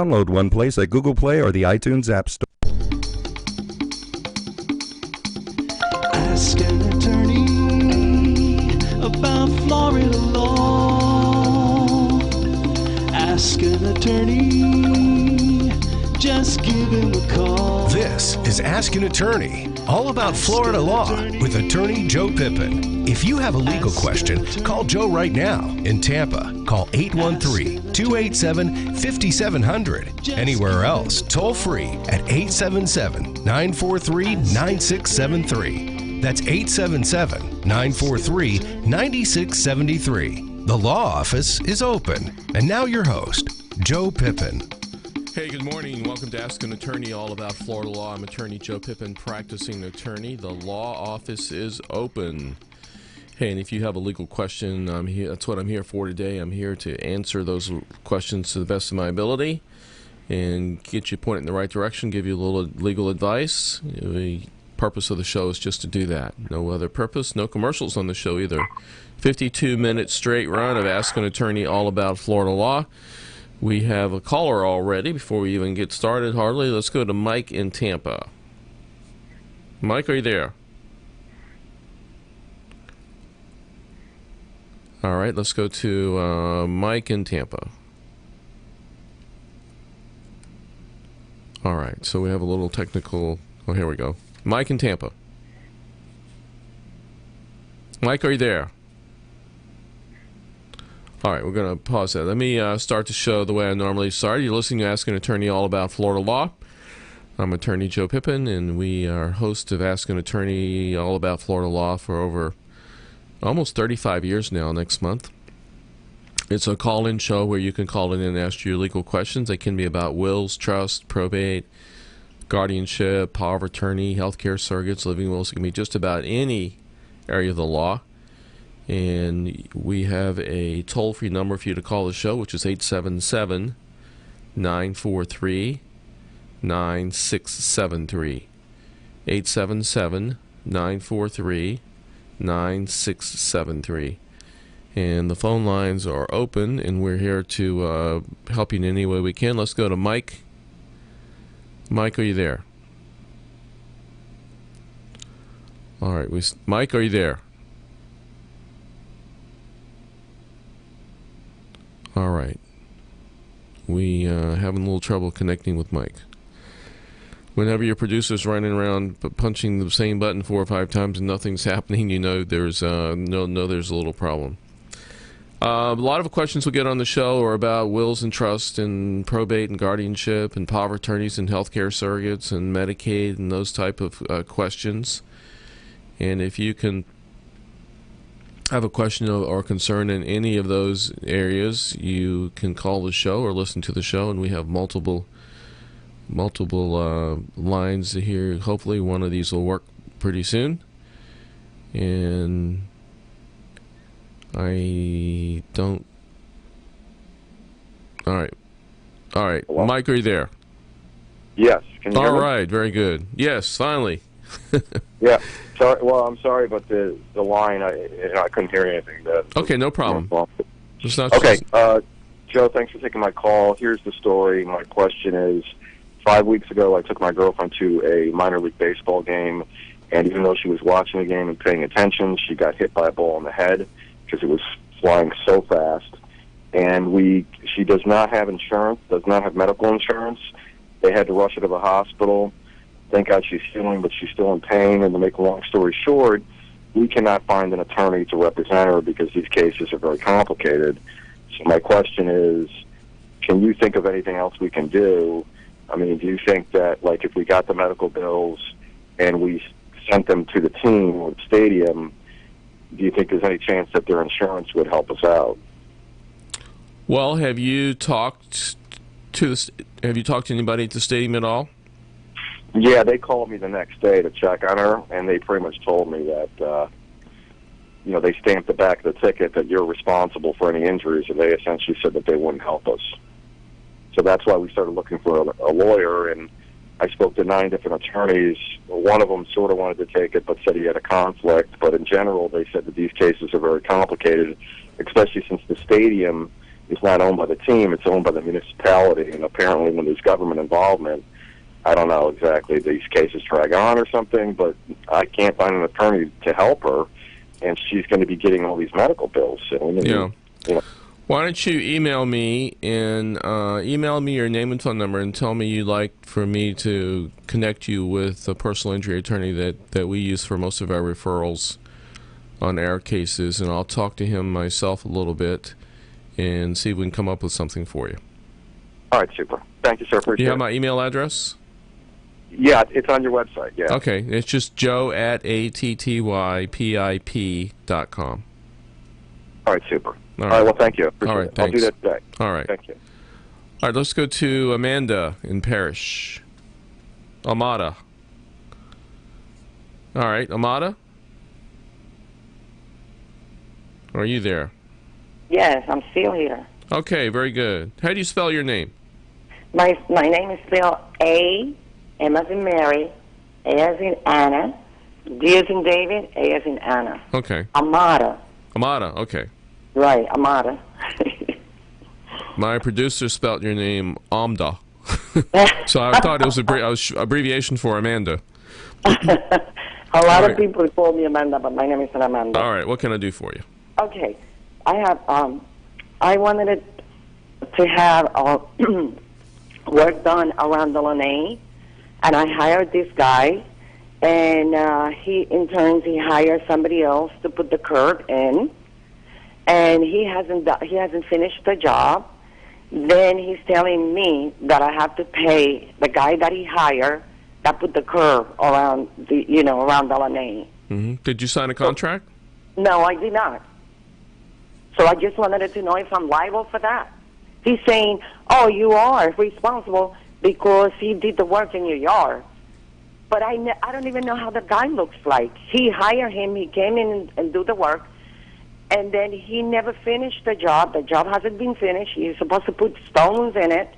Download one place at Google Play or the iTunes App Store. Ask an attorney about Florida law. Ask an attorney, just give him a call. This is Ask an Attorney, all about Florida law with attorney Joe Pippen. If you have a legal question, call Joe right now in Tampa. Call 813-287-5700. Anywhere else, toll free at 877-943-9673. That's 877-943-9673. The law office is open. And now your host, Joe Pippen. Hey, good morning. Welcome to Ask an Attorney, all about Florida law. I'm attorney Joe Pippen, practicing attorney. The law office is open. Hey, and if you have a legal question, I'm here. That's what I'm here for today. I'm here to answer those questions to the best of my ability and get you pointed in the right direction, give you a little legal advice. The purpose of the show is just to do that. No other purpose, no commercials on the show either. 52-minute straight run of Ask an Attorney, all about Florida law. We have a caller already. Before we even get started, hardly, let's go to Mike in Tampa. Mike, are you there? All right, let's go to Mike in Tampa. All right, so we have a little technical... Oh, here we go. Mike in Tampa. Mike, are you there? All right, we're going to pause that. Let me start the show the way I normally start. You're listening to Ask an Attorney, all about Florida law. I'm attorney Joe Pippen, and we are host of Ask an Attorney, all about Florida law for over almost 35 years now next month. It's a call-in show where you can call in and ask your legal questions. They can be about wills, trust, probate, guardianship, power of attorney, healthcare surrogates, living wills. It can be just about any area of the law. And we have a toll-free number for you to call the show, which is 877-943-9673. 877-943-9673. And the phone lines are open, and we're here to help you in any way we can. Let's go to Mike. Mike, are you there? All right, Mike, are you there? All right. We having a little trouble connecting with Mike. Whenever your producer's running around punching the same button 4 or 5 times and nothing's happening, you know there's there's a little problem. A lot of questions we'll get on the show are about wills and trust and probate and guardianship and power of attorneys and healthcare surrogates and Medicaid and those type of questions. And if you can have a question or concern in any of those areas, you can call the show or listen to the show, and we have multiple lines here. Hopefully one of these will work pretty soon. And I don't... All right. Hello? Mike, are you there? Yes. Can you hear me? All right, very good. Yes, finally. Yeah. Sorry. Well, I'm sorry, but the line, I couldn't hear anything. Okay, no problem. Okay. Joe, thanks for taking my call. Here's the story. My question is, 5 weeks ago, I took my girlfriend to a minor league baseball game, and even though she was watching the game and paying attention, she got hit by a ball in the head because it was flying so fast. And she does not have insurance, does not have medical insurance. They had to rush her to the hospital. Thank God she's healing, but she's still in pain. And to make a long story short, we cannot find an attorney to represent her because these cases are very complicated. So my question is, can you think of anything else we can do? I mean, do you think that, like, if we got the medical bills and we sent them to the team or the stadium, do you think there's any chance that their insurance would help us out? Well, have you talked to anybody at the stadium at all? Yeah, they called me the next day to check on her, and they pretty much told me that, they stamped the back of the ticket that you're responsible for any injuries, and they essentially said that they wouldn't help us. So that's why we started looking for a lawyer, and I spoke to 9 different attorneys. One of them sort of wanted to take it, but said he had a conflict. But in general, they said that these cases are very complicated, especially since the stadium is not owned by the team, it's owned by the municipality. And apparently when there's government involvement, I don't know exactly, these cases drag on or something, but I can't find an attorney to help her, and she's going to be getting all these medical bills soon. And, Yeah. you know, Why don't you email me and email me your name and phone number and tell me you'd like for me to connect you with a personal injury attorney that we use for most of our referrals on our cases, and I'll talk to him myself a little bit and see if we can come up with something for you. all right, super. Thank you, sir. Do Appreciate you have it. my email address? Yeah, it's on your website, yeah. Okay, it's just joe@attypip.com. All right, super. All All right. right, well, thank you. Appreciate All right, it. I'll do thanks. that today. All right. Thank you. All right, let's go to Amanda in Parrish. Amada. All right, Amada? Are you there? Yes, I'm still here. Okay, very good. How do you spell your name? My name is spelled A, M as in Mary, A as in Anna, D as in David, A as in Anna. Okay. Amada. Amada, okay. Right, Amada. My producer spelled your name Amda. So I thought it was abbreviation for Amanda. A lot right. of people call me Amanda, but my name is not Amanda. All right, what can I do for you? Okay. I have, I wanted to have work done around the Lanai, and I hired this guy, and he hired somebody else to put the curb in, and he hasn't finished the job. Then he's telling me that I have to pay the guy that he hired that put the curb around around the Lanai. Mm-hmm. Did you sign a contract? No, I did not. So I just wanted to know if I'm liable for that. He's saying, oh, you are responsible because he did the work in your yard. But I don't even know how the guy looks like. He hired him. He came in and do the work. And then he never finished the job. The job hasn't been finished. He's supposed to put stones in it,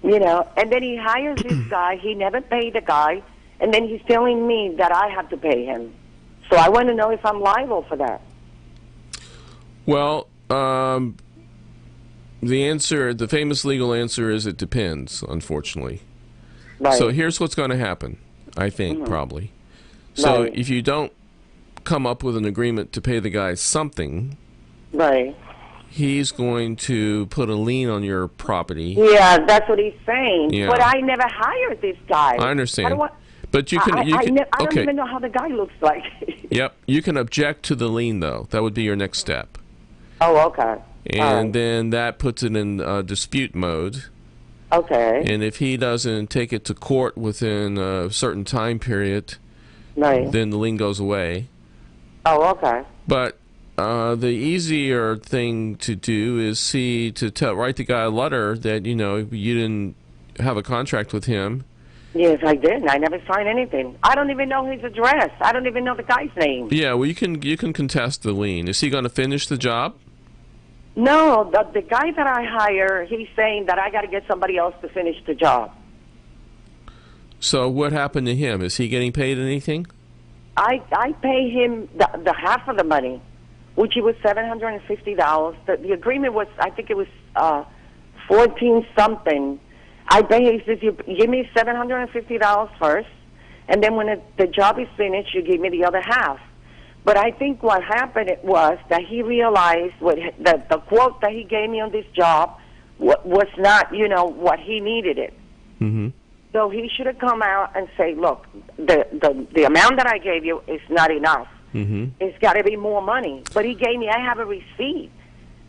And then he hires this guy. He never paid the guy. And then he's telling me that I have to pay him. So I want to know if I'm liable for that. Well, the famous legal answer is it depends, unfortunately. Right. So here's what's going to happen, I think, probably. So Right. if you don't come up with an agreement to pay the guy something, Right. he's going to put a lien on your property. Yeah, that's what he's saying. Yeah. But I never hired this guy. I understand. I don't want, But you can... I don't okay. even know how the guy looks like. Yep. You can object to the lien, though. That would be your next step. Oh, okay. And then that puts it in dispute mode. Okay. And if he doesn't take it to court within a certain time period, Right. then the lien goes away. Oh, okay. But the easier thing to do is write the guy a letter that, you didn't have a contract with him. Yes, I did. I never signed anything. I don't even know his address. I don't even know the guy's name. Yeah, well, you can contest the lien. Is he going to finish the job? No, the guy that I hire, he's saying that I got to get somebody else to finish the job. So what happened to him? Is he getting paid anything? I pay him the half of the money, which it was $750. The agreement was, I think it was 14 something. I pay. He says, you give me $750 first, and then when the job is finished, you give me the other half. But I think what happened was that he realized the quote that he gave me on this job was not, what he needed it. Mm-hmm. So he should have come out and say, look, the amount that I gave you is not enough. Mm-hmm. It's got to be more money. But he gave me, I have a receipt.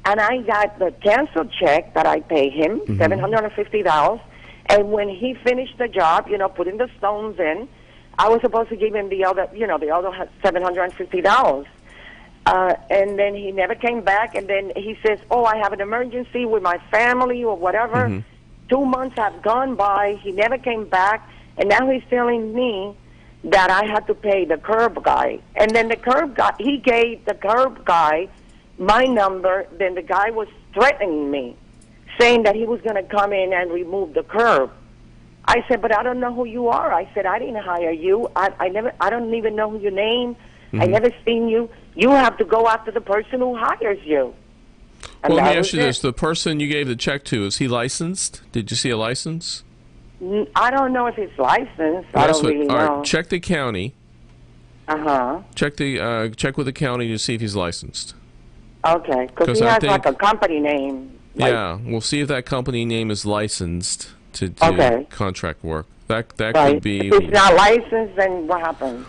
And I got the canceled check that I paid him, $750. And when he finished the job, putting the stones in, I was supposed to give him the other $750. And then he never came back. And then he says, oh, I have an emergency with my family or whatever. Mm-hmm. 2 months have gone by. He never came back. And now he's telling me that I had to pay the curb guy. And then the curb guy, he gave the curb guy my number. Then the guy was threatening me, saying that he was going to come in and remove the curb. I said, but I don't know who you are. I said, I didn't hire you. I don't even know your name. I never seen you. You have to go after the person who hires you. Well, let me ask you this. The person you gave the check to, is he licensed? Did you see a license? I don't know if he's licensed. I don't really know. All right, check the county. Check with the county to see if he's licensed. Okay, because he has like a company name. Yeah, we'll see if that company name is licensed to do contract work. That could be. If he's not licensed, then what happens?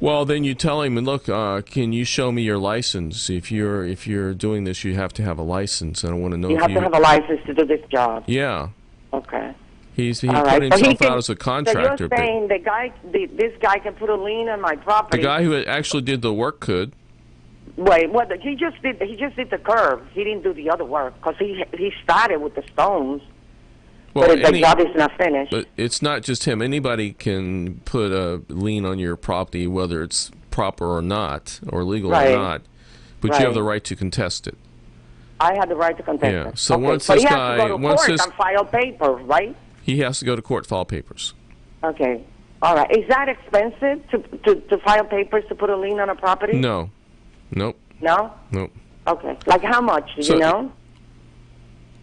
Well, then you tell him, look, can you show me your license? If you're doing this, you have to have a license, and I want to know. You have to have a license to do this job. Yeah. Okay. He put himself out as a contractor. So you're saying this guy can put a lien on my property? The guy who actually did the work could. Wait, what? He just did the curb. He didn't do the other work because he started with the stones. Well, but the job is not finished. But it's not just him. Anybody can put a lien on your property, whether it's proper or not, or legal or not. But you have the right to contest it. I have the right to contest it. So once this guy, he has to go to court and file papers, right? He has to go to court, file papers. Okay. All right. Is that expensive to file papers to put a lien on a property? No. Nope. No? Nope. Okay. Like how much? Do you know?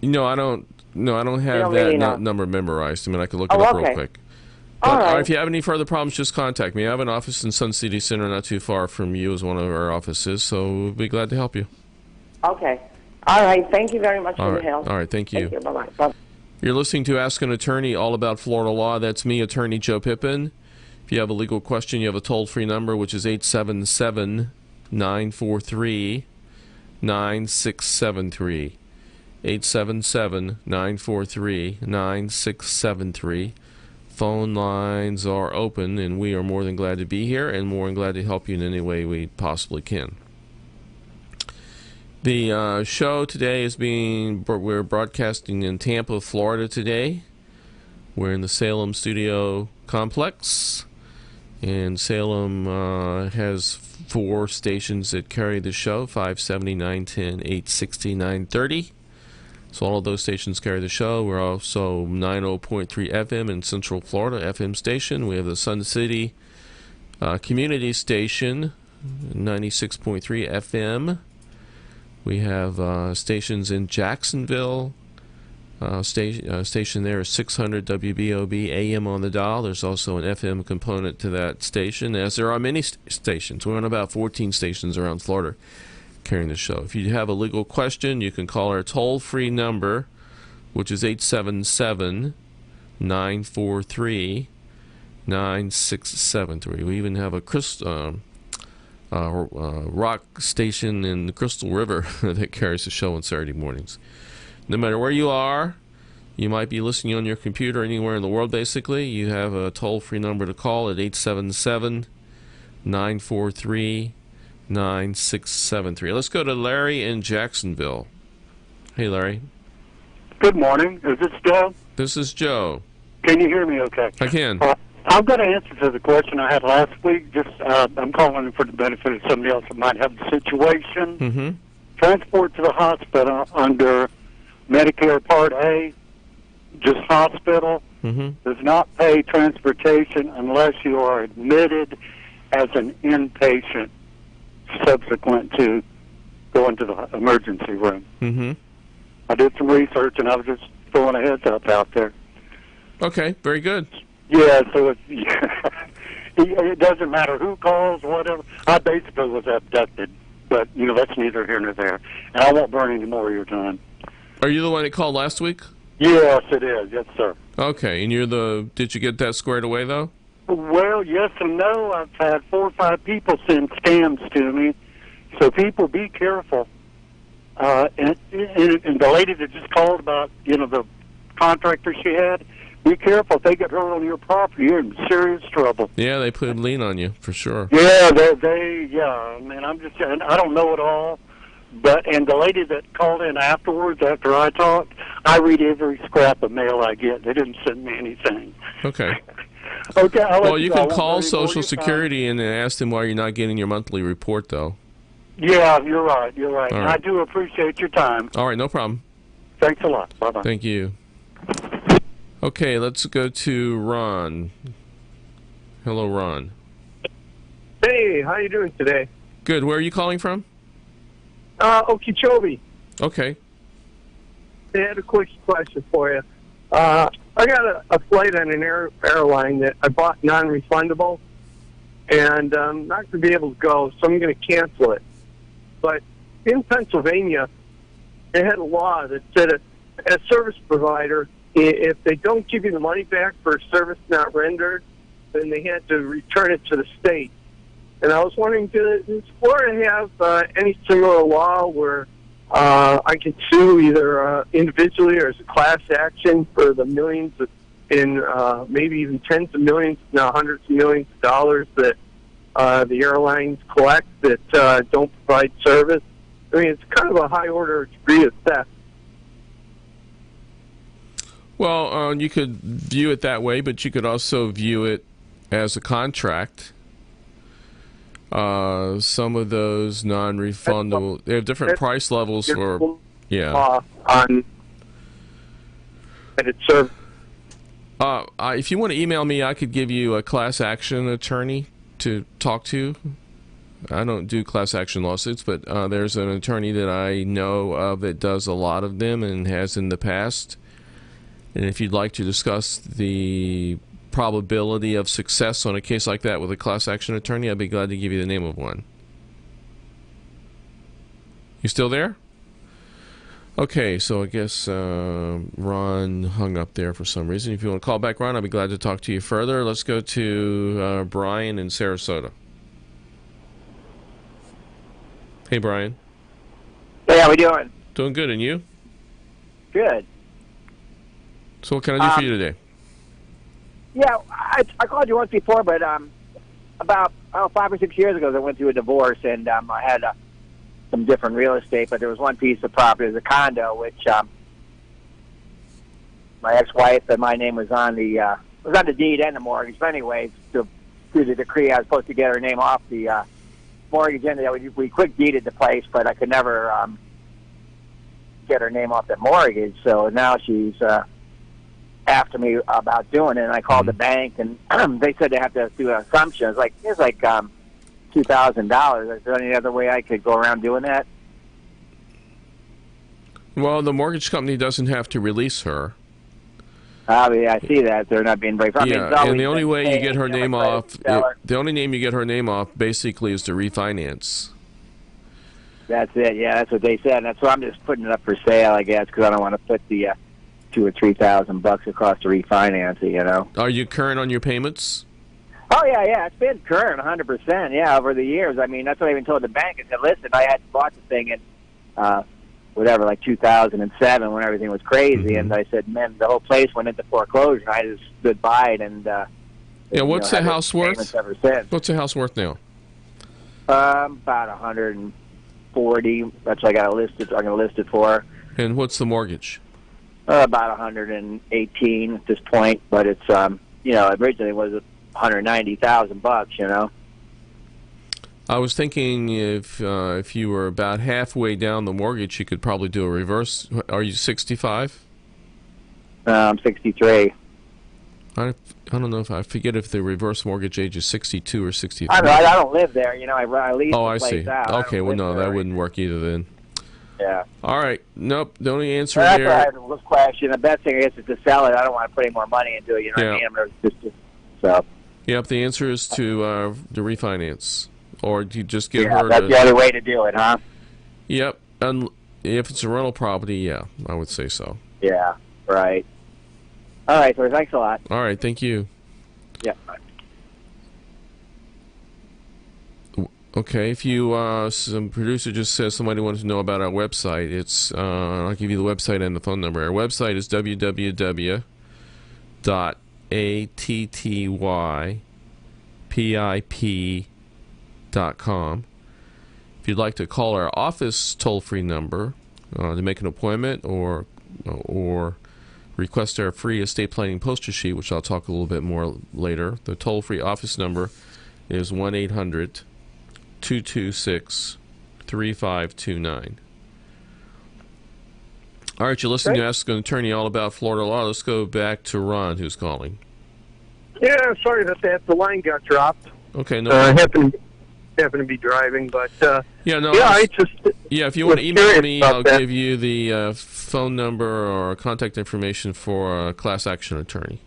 No, I don't. No, I don't have that number memorized. I mean, I could look it up real quick. But, all right. If you have any further problems, just contact me. I have an office in Sun City Center, not too far from you, as one of our offices. So we'll be glad to help you. Okay. All right. Thank you very much for your help. All right. Thank you. Thank you. Bye-bye. Bye. You're listening to Ask an Attorney, all about Florida law. That's me, Attorney Joe Pippen. If you have a legal question, you have a toll-free number, which is 877-943-9673. 877-943-9673. Phone lines are open, and we are more than glad to be here and more than glad to help you in any way we possibly can. The show today we're broadcasting in Tampa, Florida today. We're in the Salem Studio complex, and Salem has 4 stations that carry the show, 570, 910, 860, 930. So all of those stations carry the show. We're also 90.3 FM in Central Florida, FM station. We have the Sun City Community Station, 96.3 FM. We have stations in Jacksonville. Station there is 600 WBOB AM on the dial. There's also an FM component to that station, as there are many stations. We're on about 14 stations around Florida carrying the show. If you have a legal question, you can call our toll-free number, which is 877-943-9673. We even have a rock station in the Crystal River that carries the show on Saturday mornings. No matter where you are, you might be listening on your computer anywhere in the world, basically. You have a toll-free number to call at 877-943-9673. Let's go to Larry in Jacksonville. Hey, Larry. Good morning. Is this Joe? This is Joe. Can you hear me okay? I can. I've got an answer to the question I had last week. I'm calling for the benefit of somebody else that might have the situation. Mm-hmm. Transport to the hospital under Medicare Part A, just hospital, does not pay transportation unless you are admitted as an inpatient subsequent to going to the emergency room. Mm-hmm. I did some research, and I was just throwing a heads up out there. Okay, very good. Yeah, so it doesn't matter who calls, whatever. I basically was abducted, but, that's neither here nor there. And I won't burn any more of your time. Are you the one that called last week? Yes, it is. Yes, sir. Okay, and did you get that squared away, though? Well, yes and no. I've had 4 or 5 people send scams to me, so people be careful. And the lady that just called about, the contractor she had, be careful. If they get hurt on your property, you're in serious trouble. Yeah, they put a lien on you, for sure. Yeah, I mean, I'm just saying, I don't know it all. And the lady that called in afterwards, after I talked, I read every scrap of mail I get. They didn't send me anything. Okay. Okay. Well, you can call Social Security and ask them why you're not getting your monthly report, though. Yeah, you're right. All right. I do appreciate your time. All right, no problem. Thanks a lot. Bye-bye. Thank you. Okay, let's go to Ron. Hello, Ron. Hey, how you doing today? Good. Where are you calling from? Okeechobee. Okay. I had a quick question for you. I got a flight on an airline that I bought non-refundable, and I'm not going to be able to go, so I'm going to cancel it. But in Pennsylvania, they had a law that said a service provider, if they don't give you the money back for a service not rendered, then they had to return it to the state. And I was wondering, does Florida have any similar law where I can sue either individually or as a class action for the millions in maybe even tens of millions, now hundreds of millions of dollars that the airlines collect that don't provide service? I mean, it's kind of a high order degree of theft. Well, you could view it that way, but you could also view it as a contract. Some of those non-refundable, they have different price levels for, yeah. On that it's served. If you want to email me, I could give you a class action attorney to talk to. I don't do class action lawsuits, but there's an attorney that I know of that does a lot of them and has in the past. And if you'd like to discuss the probability of success on a case like that with a class action attorney, I'd be glad to give you the name of one. You still there? Okay, so I guess Ron hung up there for some reason. If you want to call back, Ron, I'd be glad to talk to you further. Let's go to Brian in Sarasota. Hey, Brian. Hey, how we doing? Doing good, and you? Good. So what can I do for you today? Yeah, I called you once before, but about 5 or 6 years ago, I went through a divorce, and I had some different real estate, but there was one piece of property, it was a condo, which my ex-wife and my name was on the deed and the mortgage. But anyway, through the decree, I was supposed to get her name off the mortgage, and we quick deeded the place, but I could never get her name off the mortgage. So now she's after me about doing it, and I called the bank, and they said they have to do an assumption. It's like $2,000. Is there any other way I could go around doing that? Well, the mortgage company doesn't have to release her. I see that they're not being very. Yeah, and the only way you get her name off, the only name you get her name off, basically, is to refinance. That's it. Yeah, that's what they said. And so I'm just putting it up for sale, I guess, because I don't want to put the $2,000 or $3,000 across to refinance it. You know. Are you current on your payments? Oh yeah, it's been current 100%. Yeah, over the years. I mean, that's what I even told the bank. I said, listen, I had bought the thing in like 2007 when everything was crazy, and I said, man, the whole place went into foreclosure. And I just stood by it, and yeah. What's the house worth? Ever since. What's the house worth now? About 140. That's what I got listed. I'm going to list it for. And what's the mortgage? About 118 at this point, but it's originally was $190,000. You know. I was thinking if you were about halfway down the mortgage, you could probably do a reverse. Are you 65? I'm 63. I don't know if I forget if the reverse mortgage age is 62 or 63. I don't live there. You know, I lease the place see. out. Okay, well, no, that wouldn't work either then. Yeah. All right. Nope. The only answer that's there. What I had a question. The best thing, I guess, is to sell it. I don't want to put any more money into it. You know what I mean? So. Yep. The answer is to refinance, or do you just give her? That's the only way to do it, huh? Yep. And if it's a rental property, yeah, I would say so. Yeah. Right. All right. So thanks a lot. All right. Thank you. Yeah. Bye. Okay, if you, some producer just says somebody wanted to know about our website, it's, I'll give you the website and the phone number. Our website is www.attypip.com. If you'd like to call our office toll-free number to make an appointment or request our free estate planning poster sheet, which I'll talk a little bit more later, the toll-free office number is 1-800-226-3529. All right, you're listening to Ask an Attorney all about Florida law. Let's go back to Ron, who's calling. Yeah, sorry about that. The line got dropped. Okay, no problem. happen to be driving. But yeah, no, yeah, I just if you want to email curious me, about I'll that. give you the phone number or contact information for a class action attorney.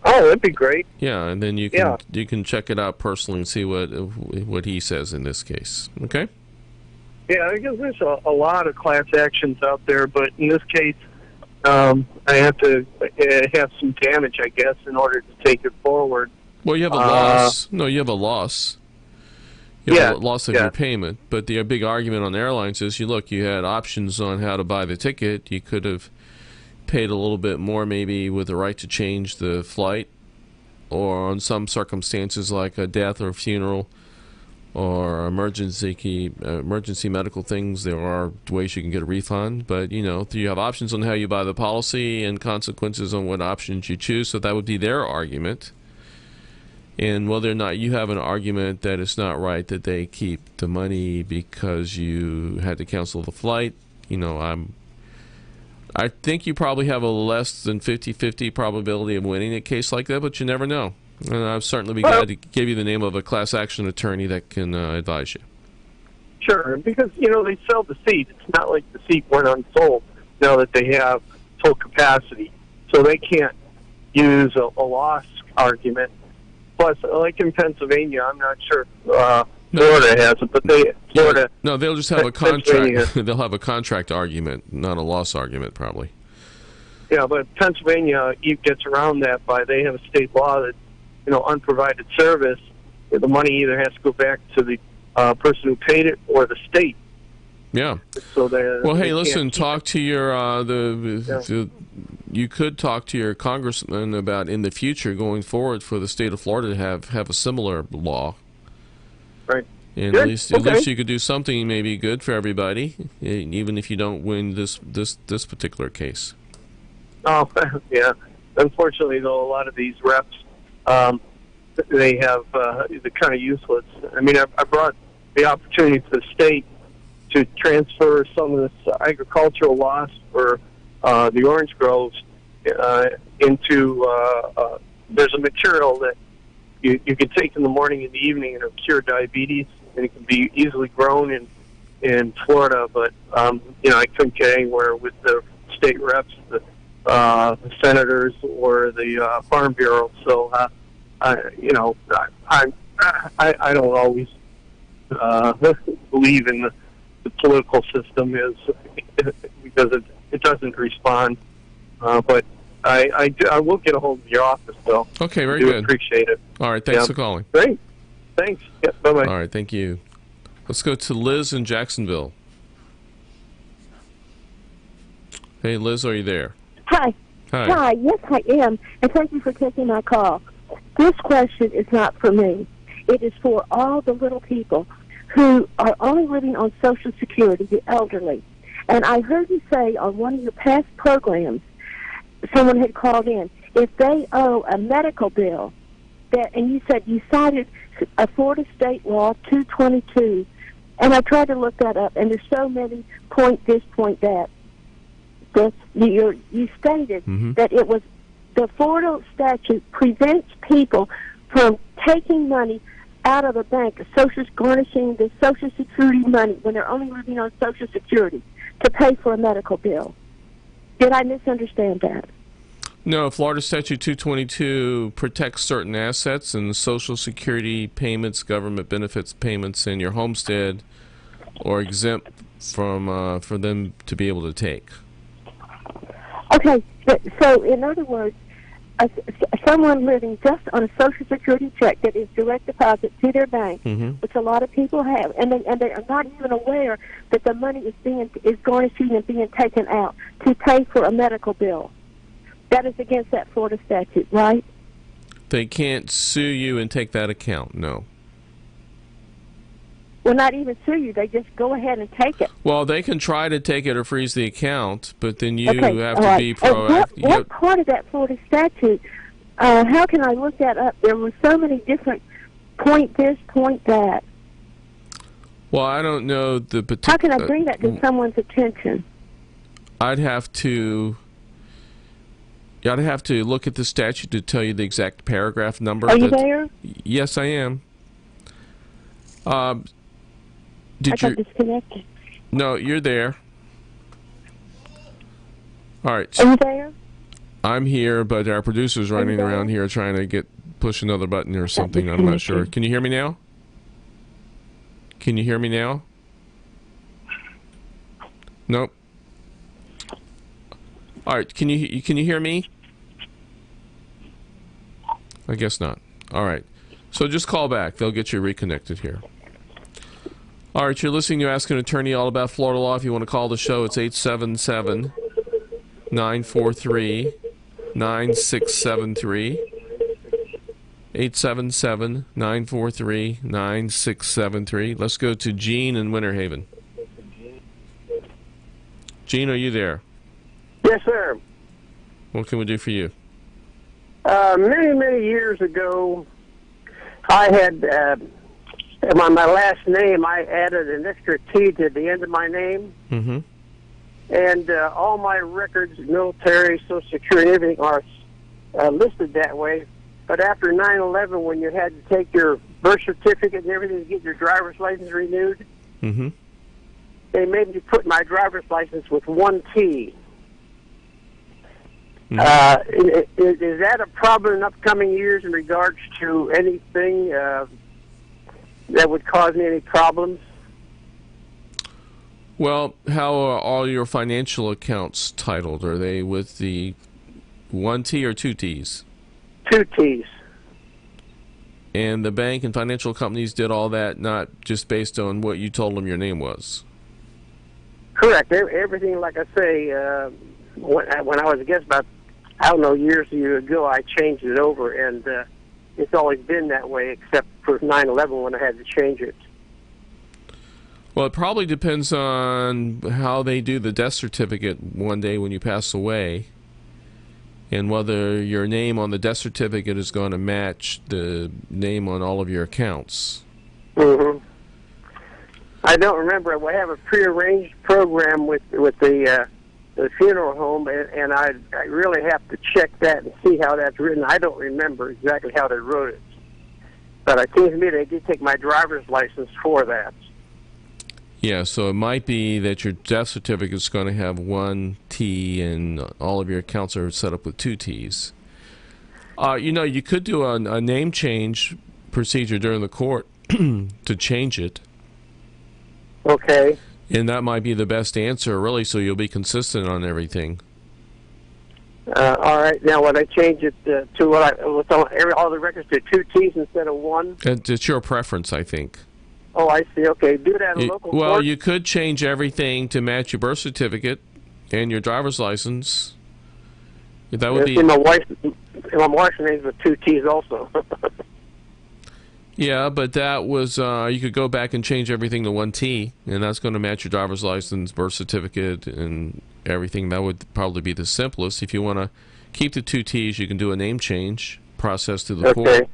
Oh, that'd be great. Yeah, and then you can check it out personally and see what he says in this case. Okay. Yeah, because there's a lot of class actions out there, but in this case, I have to have some damage, I guess, in order to take it forward. Well, you have a loss. No, you have a loss. You have a loss of your payment. But the big argument on airlines is, you had options on how to buy the ticket. You could have paid a little bit more, maybe with the right to change the flight, or on some circumstances like a death or funeral or emergency medical things, there are ways you can get a refund. But you have options on how you buy the policy and consequences on what options you choose. So that would be their argument. And whether or not you have an argument that it's not right that they keep the money because you had to cancel the flight, I think you probably have a less than 50-50 probability of winning a case like that, but you never know. And I'd certainly be glad to give you the name of a class action attorney that can advise you. Sure, because, they sell the seat. It's not like the seat went unsold now that they have full capacity. So they can't use a loss argument. Plus, like in Pennsylvania, I'm not sure Florida has it, but Florida... No, they'll just have a contract. They'll have a contract argument, not a loss argument, probably. Yeah, but Pennsylvania gets around that by they have a state law that, unprovided service, the money either has to go back to the person who paid it or the state. Yeah. So hey, listen, talk to your you could talk to your congressman about in the future going forward for the state of Florida to have a similar law. Right. And at least you could do something maybe good for everybody, even if you don't win this particular case. Oh, yeah. Unfortunately, though, a lot of these reps, they're kind of useless. I mean, I brought the opportunity for the state to transfer some of this agricultural loss for the orange groves into there's a material that you can take in the morning and the evening and it'll cure diabetes, and it can be easily grown in Florida, but I couldn't get anywhere with the state reps, the senators, or the Farm Bureau. So I don't always believe in the political system is because it doesn't respond. But I will get a hold of your office, though. Okay, very good. Appreciate it. All right, thanks for calling. Great. Thanks. Yeah, bye-bye. All right, thank you. Let's go to Liz in Jacksonville. Hey, Liz, are you there? Hi. Hi. Yes, I am. And thank you for taking my call. This question is not for me. It is for all the little people who are only living on Social Security, the elderly. And I heard you say on one of your past programs, someone had called in, if they owe a medical bill, and you said you cited a Florida State Law 222, and I tried to look that up, and there's so many point this, point that. You stated that it was the Florida statute prevents people from taking money out of a bank, garnishing the Social Security money when they're only living on Social Security to pay for a medical bill. Did I misunderstand that? No, Florida Statute 222 protects certain assets, and Social Security payments, government benefits payments, and your homestead are exempt from for them to be able to take. Okay, so in other words, someone living just on a Social Security check that is direct deposit to their bank, which a lot of people have, and they are not even aware that the money is garnishing and being taken out to pay for a medical bill. That is against that Florida statute, right? They can't sue you and take that account, no. Well, not even sue you. They just go ahead and take it. Well, they can try to take it or freeze the account, but then you have to be proactive. What part of that Florida statute, how can I look that up? There were so many different point this, point that. Well, I don't know the particular... How can I bring that to someone's attention? I'd have to look at the statute to tell you the exact paragraph number. Are you there? Yes, I am. I got disconnected. No, you're there. All right. Are you there? I'm here, but our producer's running around here trying to push another button or something. I'm not sure. Can you hear me now? Can you hear me now? Nope. All right. Can you hear me? I guess not. All right. So just call back. They'll get you reconnected here. All right. You're listening to Ask an Attorney all about Florida law. If you want to call the show, it's 877-943-9673. 877-943-9673. Let's go to Gene in Winter Haven. Gene, are you there? Yes, sir. What can we do for you? Many years ago, I had my last name. I added an extra T to the end of my name, and all my records, military, Social Security, everything are listed that way. But after 9/11, when you had to take your birth certificate and everything to get your driver's license renewed, they made me put my driver's license with one T. Is that a problem in upcoming years in regards to anything that would cause me any problems? Well, how are all your financial accounts titled? Are they with the one T or two T's? Two T's. And the bank and financial companies did all that not just based on what you told them your name was? Correct. Everything, like I say, when I was, I guess, about, I don't know, years ago, I changed it over, and it's always been that way, except for 9/11 when I had to change it. Well, it probably depends on how they do the death certificate one day when you pass away, and whether your name on the death certificate is going to match the name on all of your accounts. I don't remember. We have a prearranged program with the funeral home, and I really have to check that and see how that's written. I don't remember exactly how they wrote it, but it seems to me they did take my driver's license for that. Yeah, so it might be that your death certificate is going to have one T and all of your accounts are set up with two T's. You could do a name change procedure during the court to change it. Okay. And that might be the best answer, really, so you'll be consistent on everything. All right. Now, when I change it to all the records to two T's instead of one? It's your preference, I think. Oh, I see. Okay. Do that in local court? Well, you could change everything to match your birth certificate and your driver's license. That would be... My wife's name with two T's also. Yeah, but that was, you could go back and change everything to one T, and that's going to match your driver's license, birth certificate, and everything. That would probably be the simplest. If you want to keep the two T's, you can do a name change process through the court.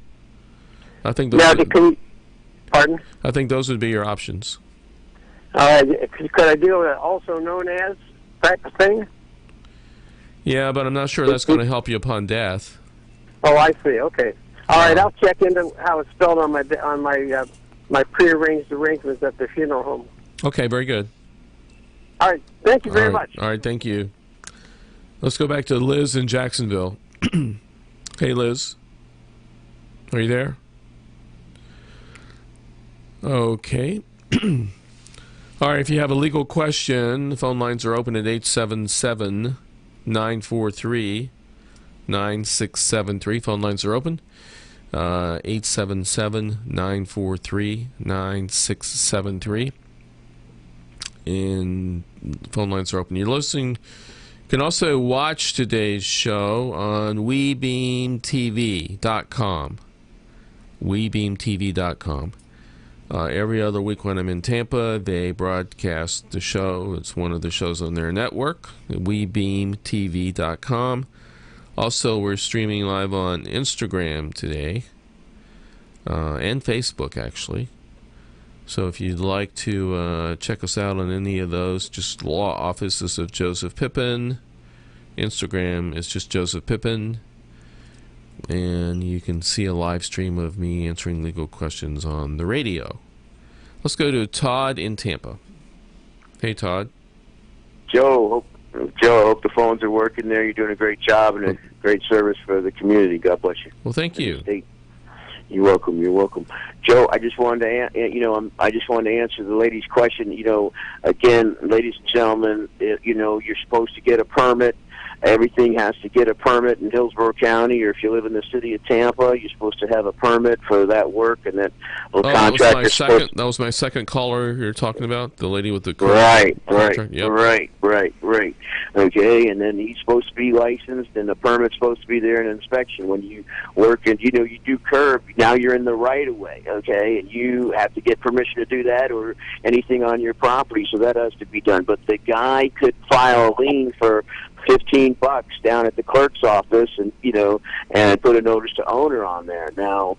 I think those pardon? I think those would be your options. Could I do it also known as type of thing? Yeah, but I'm not sure that's going to help you upon death. Oh, I see. Okay. All right, I'll check into how it's spelled on my prearranged arrangements at the funeral home. Okay, very good. All right, thank you very much. All right, thank you. Let's go back to Liz in Jacksonville. Hey, Liz. Are you there? Okay. All right, if you have a legal question, the phone lines are open at 877-943-9673. Phone lines are open. 877-943-9673. And phone lines are open. You're listening. You can also watch today's show on WeBeamTV.com. WeBeamTV.com. Every other week when I'm in Tampa, they broadcast the show. It's one of the shows on their network, WeBeamTV.com. Also, we're streaming live on Instagram today and Facebook, actually. So if you'd like to check us out on any of those, just Law Offices of Joseph Pippen. Instagram is just Joseph Pippen. And you can see a live stream of me answering legal questions on the radio. Let's go to Todd in Tampa. Hey, Todd. Joe, I hope the phones are working there. You're doing a great job and a great service for the community. God bless you. Well, thank you. You're welcome. You're welcome, Joe. I just wanted to, I just wanted to answer the lady's question. Again, ladies and gentlemen, you're supposed to get a permit. Everything has to get a permit in Hillsborough County, or if you live in the city of Tampa, you're supposed to have a permit for that work, and that contractor. That was my second caller you're talking about, the lady with the right. Okay, and then he's supposed to be licensed, and the permit's supposed to be there, and inspection. When you work, and you do curb, now you're in the right of way. Okay, and you have to get permission to do that or anything on your property, so that has to be done. But the guy could file a lien for $15 down at the clerk's office, and and put a notice to owner on there. Now,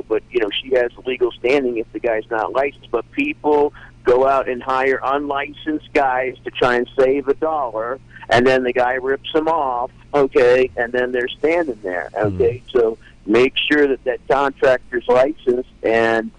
but she has legal standing if the guy's not licensed. But people go out and hire unlicensed guys to try and save $1, and then the guy rips them off. Okay, and then they're standing there. Okay, so make sure that contractor's licensed, and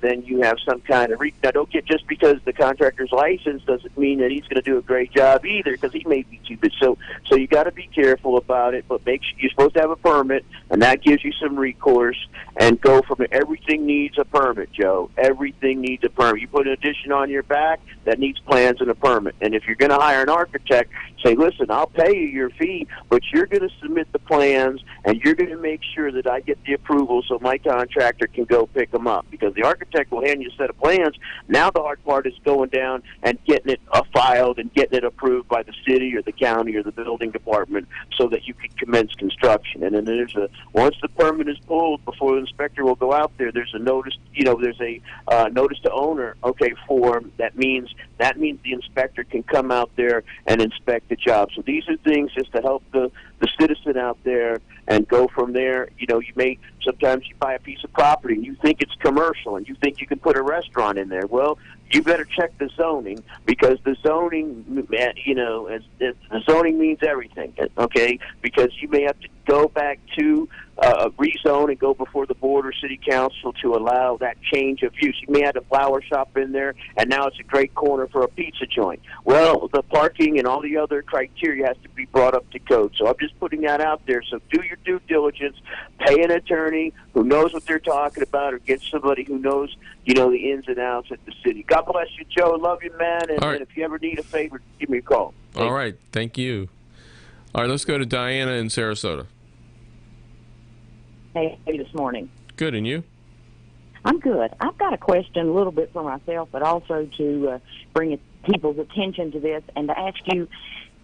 then you have some kind of now, don't get just because the contractor's license doesn't mean that he's going to do a great job either, because he may be too good. So you got to be careful about it, but make sure you're supposed to have a permit, and that gives you some recourse, and go from it. Everything needs a permit, Joe. Everything needs a permit. You put an addition on your back, that needs plans and a permit. And if you're going to hire an architect, say, listen, I'll pay you your fee, but you're going to submit the plans, and you're going to make sure that I get the approval so my contractor can go pick them up, because the architect will hand you a set of plans. Now the hard part is going down and getting it filed and getting it approved by the city or the county or the building department so that you can commence construction. And then once the permit is pulled, before the inspector will go out there, there's a notice, there's a notice to owner, form. That means the inspector can come out there and inspect the job. So these are things just to help the citizen out there, and go from there. Sometimes you buy a piece of property and you think it's commercial and you think you can put a restaurant in there. Well, you better check the zoning, because the zoning, the zoning means everything, okay? Because you may have to go back to rezone and go before the board or city council to allow that change of use. You may have a flower shop in there, and now it's a great corner for a pizza joint. Well, the parking and all the other criteria has to be brought up to code. So I'm just putting that out there. So do your due diligence, pay an attorney who knows what they're talking about, or get somebody who knows, the ins and outs at the city. God bless you, Joe. Love you, man. And if you ever need a favor, give me a call. All right. Thank you. All right, let's go to Diana in Sarasota. Hey, this morning. Good, and you? I'm good. I've got a question a little bit for myself, but also to bring people's attention to this, and to ask you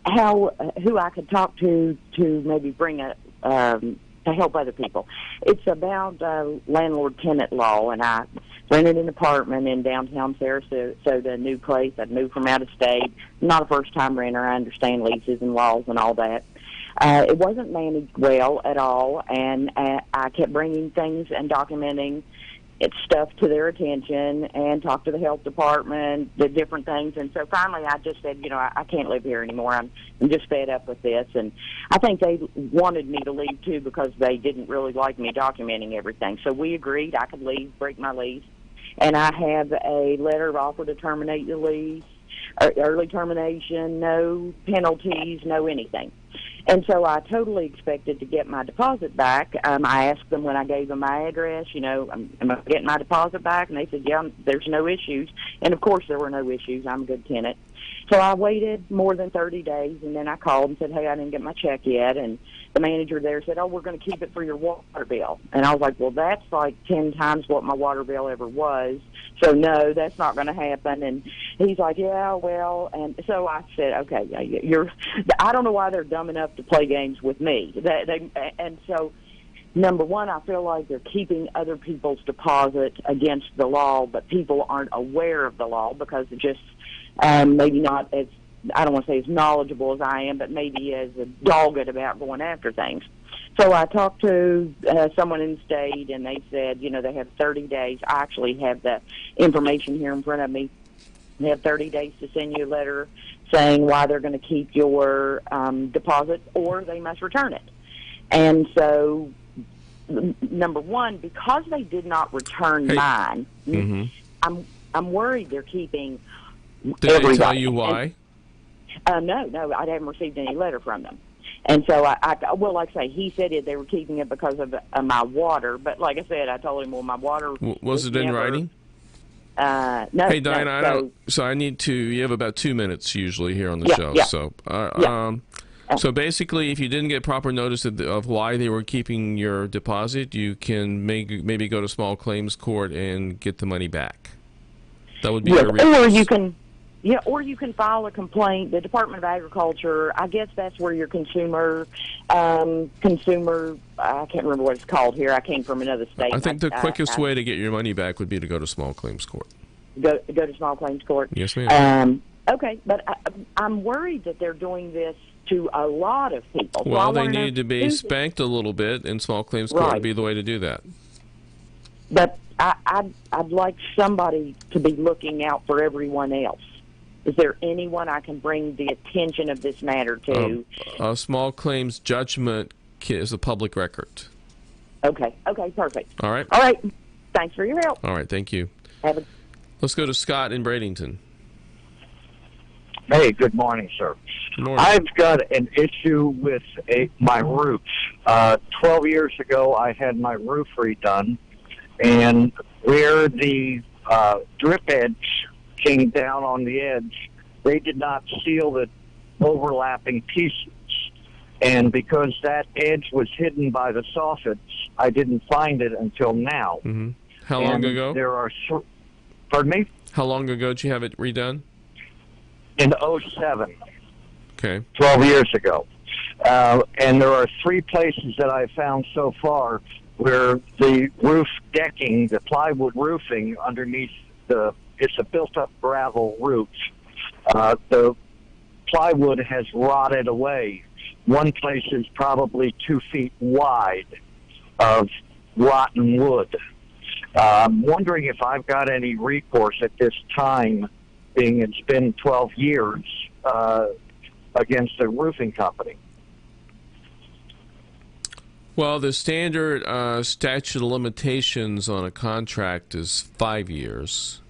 who I could talk to maybe bring to help other people. It's about landlord-tenant law, and I rented an apartment in downtown Sarasota, a new place. I'd moved from out of state. I'm not a first-time renter. I understand leases and laws and all that. It wasn't managed well at all, and I kept bringing things and documenting stuff to their attention and talked to the health department, the different things. And so finally I just said, I can't live here anymore. I'm just fed up with this. And I think they wanted me to leave, too, because they didn't really like me documenting everything. So we agreed I could leave, break my lease. And I have a letter of offer to terminate the lease, early termination, no penalties, no anything. And so I totally expected to get my deposit back. I asked them when I gave them my address, am I getting my deposit back? And they said, yeah, there's no issues. And, of course, there were no issues. I'm a good tenant. So I waited more than 30 days, and then I called and said, hey, I didn't get my check yet. And the manager there said, we're going to keep it for your water bill. And I was like, well, that's like 10 times what my water bill ever was. So, no, that's not going to happen. And he's like, yeah, well. And so I said, okay, I don't know why they're dumb enough to play games with me. And so, number one, I feel like they're keeping other people's deposit against the law, but people aren't aware of the law because it just maybe not as, I don't want to say as knowledgeable as I am, but maybe as dogged about going after things. So I talked to someone in the state, and they said, they have 30 days. I actually have the information here in front of me. They have 30 days to send you a letter saying why they're going to keep your deposit, or they must return it. And so, number one, because they did not return mine, I'm worried they're keeping Did everybody. they tell you why? No, I haven't received any letter from them. And so, well, like I say, he said they were keeping it because of my water. But like I said, I told him, well, my water Was it in writing? No. Hey, Diana, No, so I need to. You have about 2 minutes usually here on the show. Yeah. So, so basically, if you didn't get proper notice of why they were keeping your deposit, you can maybe go to small claims court and get the money back. That would be your recourse. Or you can file a complaint. The Department of Agriculture, I guess that's where your consumer. I can't remember what it's called here. I came from another state. I think the quickest way to get your money back would be to go to small claims court. Go to small claims court. Yes, ma'am. Okay, but I'm worried that they're doing this to a lot of people. Well, they need to be spanked a little bit, and small claims court would be the way to do that. But I'd like somebody to be looking out for everyone else. Is there anyone I can bring the attention of this matter to? A small claims judgment is a public record. Okay, perfect. All right. Thanks for your help. All right, thank you. Let's go to Scott in Bradenton. Hey, good morning, sir. Good morning. I've got an issue with my roof. 12 years ago, I had my roof redone, and where the drip edge came down on the edge, they did not seal the overlapping pieces. And because that edge was hidden by the soffits, I didn't find it until now. Mm-hmm. How long ago? There are, pardon me? How long ago did you have it redone? In 2007. Okay. 12 years ago. And there are 3 places that I've found so far where the roof decking, the plywood roofing underneath it's a built-up gravel roof. The plywood has rotted away. One place is probably 2 feet wide of rotten wood. I'm wondering if I've got any recourse at this time, being it's been 12 years, against a roofing company. Well, the standard statute of limitations on a contract is 5 years.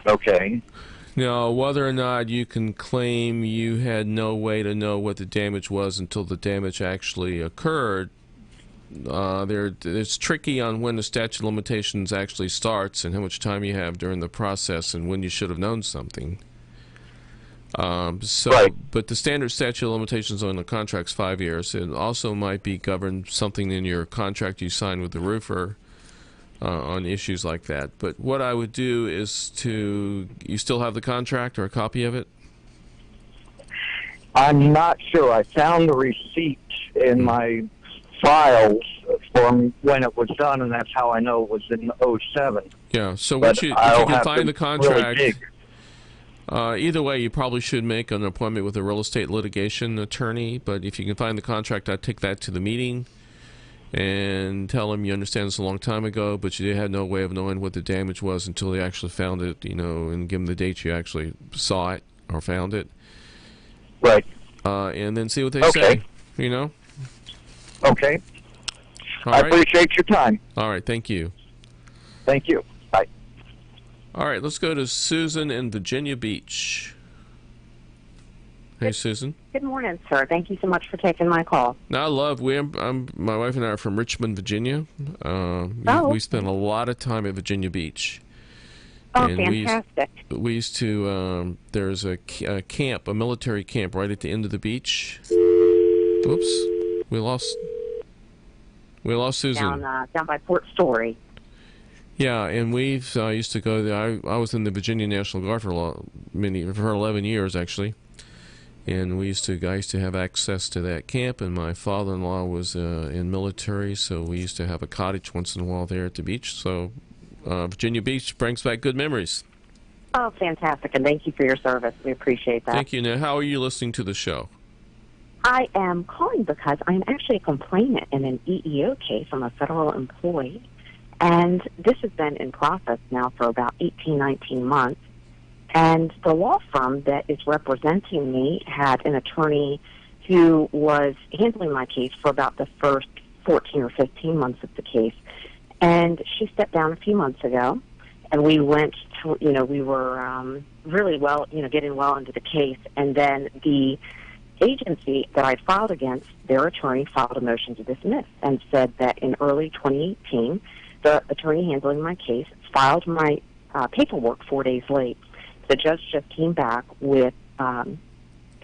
Okay. Now, whether or not you can claim you had no way to know what the damage was until the damage actually occurred, it's tricky on when the statute of limitations actually starts and how much time you have during the process and when you should have known something. But the standard statute of limitations on the contract's 5 years. It also might be governed something in your contract you signed with the roofer on issues like that. But what I would do is you still have the contract or a copy of it? I'm not sure. I found the receipt in my files from when it was done, and that's how I know it was in 2007. Yeah, so if you can find the contract, either way, you probably should make an appointment with a real estate litigation attorney, but if you can find the contract, I'd take that to the meeting and tell them you understand this a long time ago, but you had no way of knowing what the damage was until they actually found it, and give them the date you actually saw it or found it. Right. And then see what they say, Okay. All I right. appreciate your time. All right, thank you. Thank you. Bye. All right, let's go to Susan in Virginia Beach. Hey, Susan. Good morning, sir. Thank you so much for taking my call. Now, my wife and I are from Richmond, Virginia. We spent a lot of time at Virginia Beach. Oh, and fantastic. We used to, there's a camp, a military camp right at the end of the beach. Oops, we lost Susan. Down by Port Story. Yeah, and we used to go there. I was in the Virginia National Guard for 11 years, actually. And I used to have access to that camp, and my father-in-law was in military, so we used to have a cottage once in a while there at the beach. So Virginia Beach brings back good memories. Oh, fantastic, and thank you for your service. We appreciate that. Thank you. Now, how are you listening to the show? I am calling because I'm actually a complainant in an EEO case. I'm a federal employee, and this has been in process now for about 18, 19 months. And the law firm that is representing me had an attorney who was handling my case for about the first 14 or 15 months of the case. And she stepped down a few months ago, and we went to, we were really well, getting well into the case, and then the agency that I filed against, their attorney filed a motion to dismiss and said that in early 2018, the attorney handling my case filed my paperwork 4 days late. The judge just came back with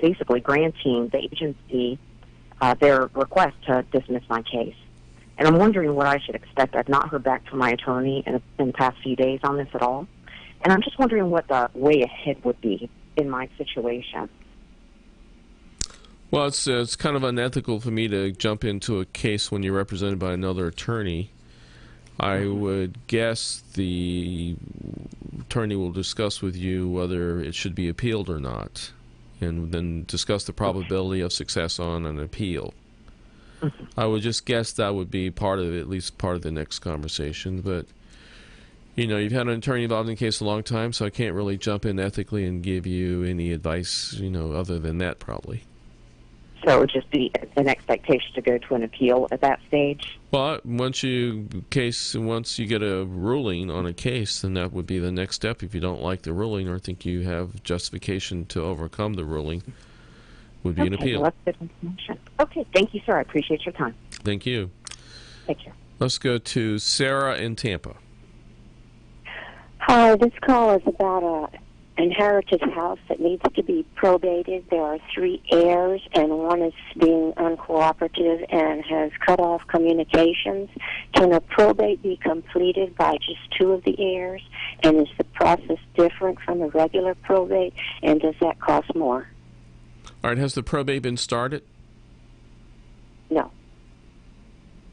basically granting the agency their request to dismiss my case. And I'm wondering what I should expect. I've not heard back from my attorney in the past few days on this at all. And I'm just wondering what the way ahead would be in my situation. Well, it's kind of unethical for me to jump into a case when you're represented by another attorney. I would guess the attorney will discuss with you whether it should be appealed or not, and then discuss the probability of success on an appeal. I would just guess that would be part of it, at least part of the next conversation. But, you've had an attorney involved in the case a long time, so I can't really jump in ethically and give you any advice, other than that probably. So it would just be an expectation to go to an appeal at that stage? Well, once you get a ruling on a case, then that would be the next step. If you don't like the ruling or think you have justification to overcome the ruling, would be an appeal. Well, that's good information. Okay, thank you, sir. I appreciate your time. Thank you. Take care. Let's go to Sarah in Tampa. Hi, this call is about an inherited house that needs to be probated. There are 3 heirs, and one is being uncooperative and has cut off communications. Can a probate be completed by just 2 of the heirs? And is the process different from a regular probate? And does that cost more? All right, has the probate been started? No.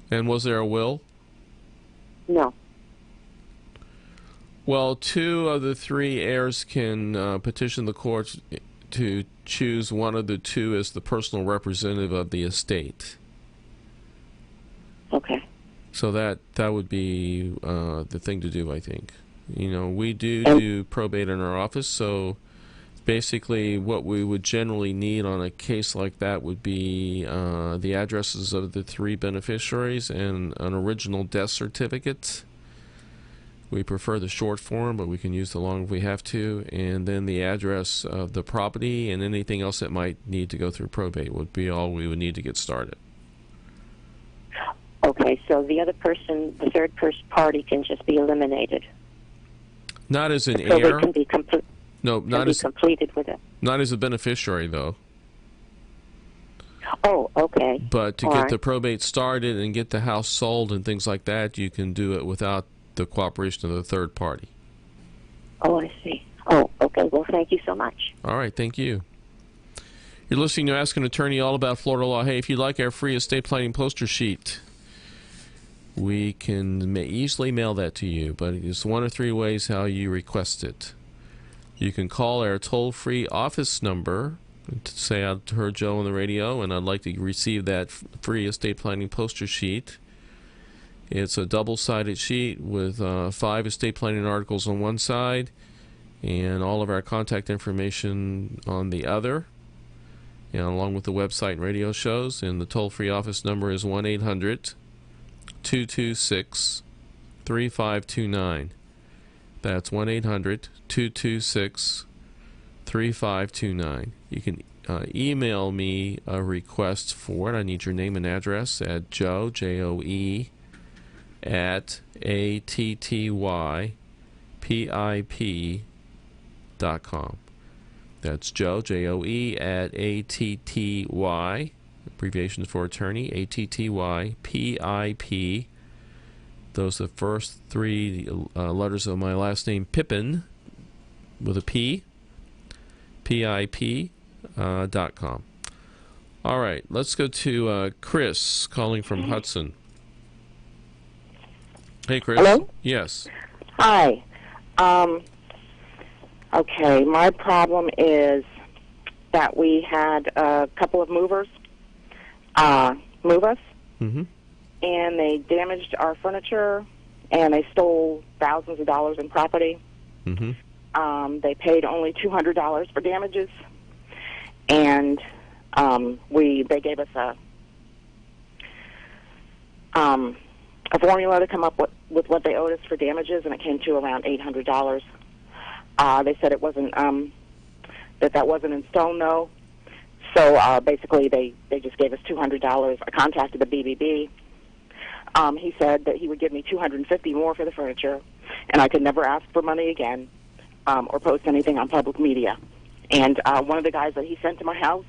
And was there a will? No. Well, 2 of the 3 heirs can petition the courts to choose one of the 2 as the personal representative of the estate. Okay. So that would be the thing to do, I think. We do probate in our office, so basically what we would generally need on a case like that would be the addresses of the 3 beneficiaries and an original death certificate. We prefer the short form, but we can use the long if we have to. And then the address of the property and anything else that might need to go through probate would be all we would need to get started. Okay, so the other person, the third party, can just be eliminated. Not as an so heir. Can be no, not as completed with it. Not as a beneficiary, though. Oh, okay. But to get the probate started and get the house sold and things like that, you can do it without the cooperation of the third party. Oh, I see. Oh, okay. Well, thank you so much. All right, thank you. You're listening to Ask an Attorney, all about Florida law. Hey, if you'd like our free estate planning poster sheet, we can easily mail that to you, but it's 1 of 3 ways how you request it. You can call our toll-free office number to say, I heard Joe on the radio and I'd like to receive that free estate planning poster sheet. It's a double-sided sheet with 5 estate planning articles on one side and all of our contact information on the other, and along with the website and radio shows. And the toll-free office number is 1-800-226-3529. That's 1-800-226-3529. You can email me a request for it. I need your name and address at Joe, J-O-E, at ATTYPIP.com. That's Joe, J-O-E, at ATTY, abbreviations for attorney, ATTYPIP. Those are the first 3 letters of my last name, Pippen, with a P, PIP.com. All right, let's go to Chris calling from Hudson. Hey, Chris. Hello? Yes. Hi. Okay, my problem is that we had a couple of movers move us, and they damaged our furniture, and they stole thousands of dollars in property. They paid only $200 for damages, and they gave us a a formula to come up with what they owed us for damages, and it came to around $800. They said it wasn't that wasn't in stone, though. So basically, they just gave us $200. I contacted the BBB. He said that he would give me $250 more for the furniture, and I could never ask for money again or post anything on public media. And one of the guys that he sent to my house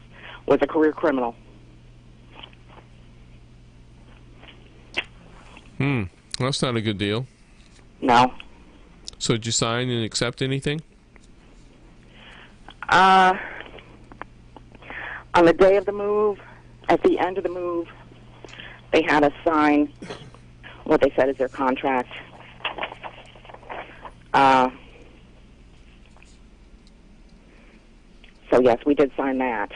was a career criminal. That's not a good deal. No. So did you sign and accept anything? On the day of the move, at the end of the move, they had us sign what they said is their contract. So yes, we did sign that.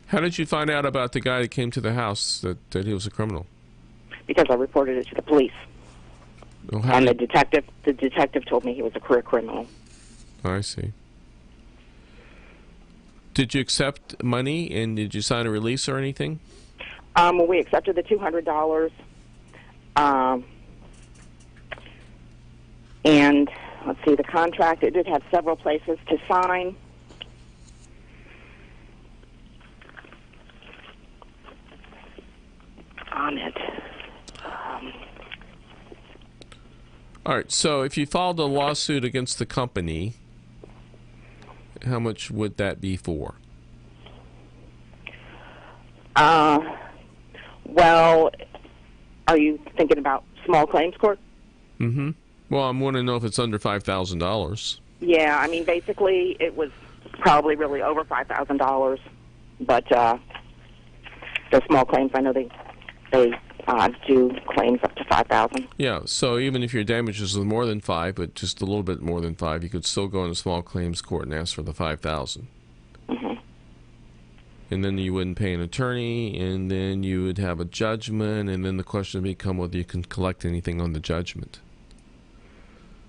How did you find out about the guy that came to the house that he was a criminal? Because I reported it to the police. Well, And the detective told me he was a career criminal. I see. Did you accept money, and did you sign a release or anything? Well, we accepted the $200. And let's see, the contract, it did have several places to sign. On it. All right, so if you filed a lawsuit against the company, how much would that be for? Well, are you thinking about small claims court? Mm-hmm. Well, I want to know if it's under $5,000. Yeah, I mean, basically, it was probably really over $5,000. But the small claims, I know they do claims up to $5,000. Yeah, so even if your damages are more than $5,000, but just a little bit more than $5,000, you could still go into small claims court and ask for the $5,000. Mm-hmm. And then you wouldn't pay an attorney, and then you would have a judgment, and then the question would become whether you can collect anything on the judgment,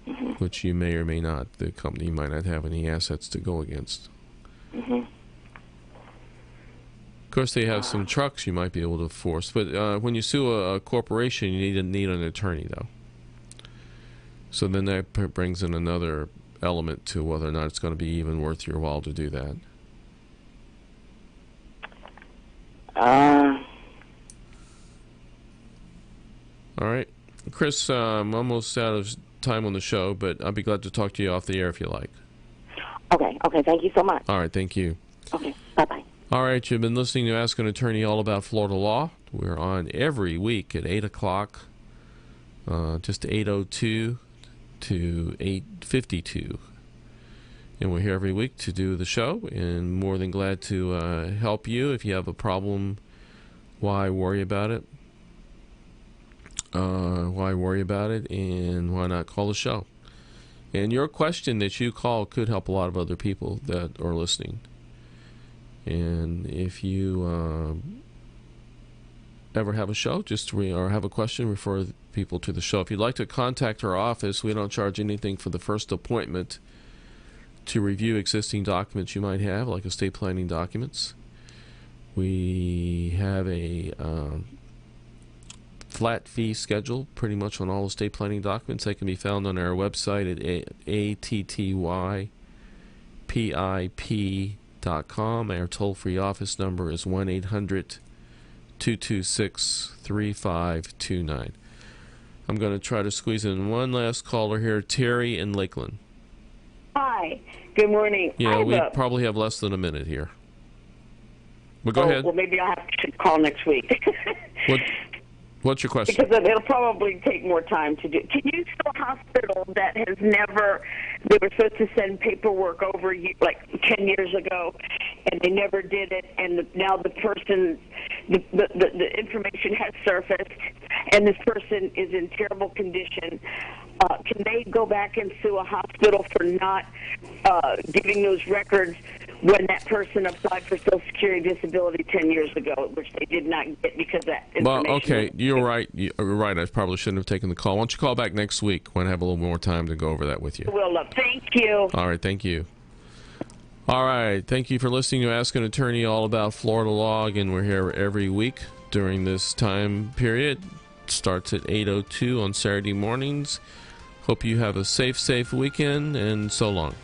Mm-hmm. which you may or may not. The company might not have any assets to go against. Mm-hmm. Of course, they have some trucks you might be able to force, but when you sue a corporation, you need an attorney, though. So then that brings in another element to whether or not it's going to be even worth your while to do that. All right. Chris, I'm almost out of time on the show, but I'll be glad to talk to you off the air if you like. Okay, thank you so much. All right, thank you. Okay, bye-bye. All right, you've been listening to Ask an Attorney all about Florida law. We're on every week at 8 o'clock, just 8:02 to 8:52. And we're here every week to do the show, and more than glad to help you. If you have a problem, why worry about it? Why worry about it, and why not call the show? And your question that you call could help a lot of other people that are listening. And if you ever have a show, or have a question, refer people to the show. If you'd like to contact our office, we don't charge anything for the first appointment to review existing documents you might have, like estate planning documents. We have a flat fee schedule pretty much on all estate planning documents. They can be found on our website at attypip.com. Our toll-free office number is 1-800-226-3529. I'm going to try to squeeze in one last caller here, Terry in Lakeland. Hi. Good morning. Yeah, we probably have less than a minute here. But go ahead. Well, maybe I'll have to call next week. What's your question? Because it'll probably take more time to do. Can you sue a hospital that has never, they were supposed to send paperwork over like 10 years ago, and they never did it, and now the person, the information has surfaced, and this person is in terrible condition. Can they go back and sue a hospital for not giving those records when that person applied for Social Security disability 10 years ago, which they did not get because that information... Well, okay, you're right. You're right. I probably shouldn't have taken the call. Why don't you call back next week when I have a little more time to go over that with you? Will, thank you. All right, thank you. All right, thank you for listening to Ask an Attorney all about Florida law. Again, we're here every week during this time period. starts at 8:02 on Saturday mornings. Hope you have a safe weekend, and so long.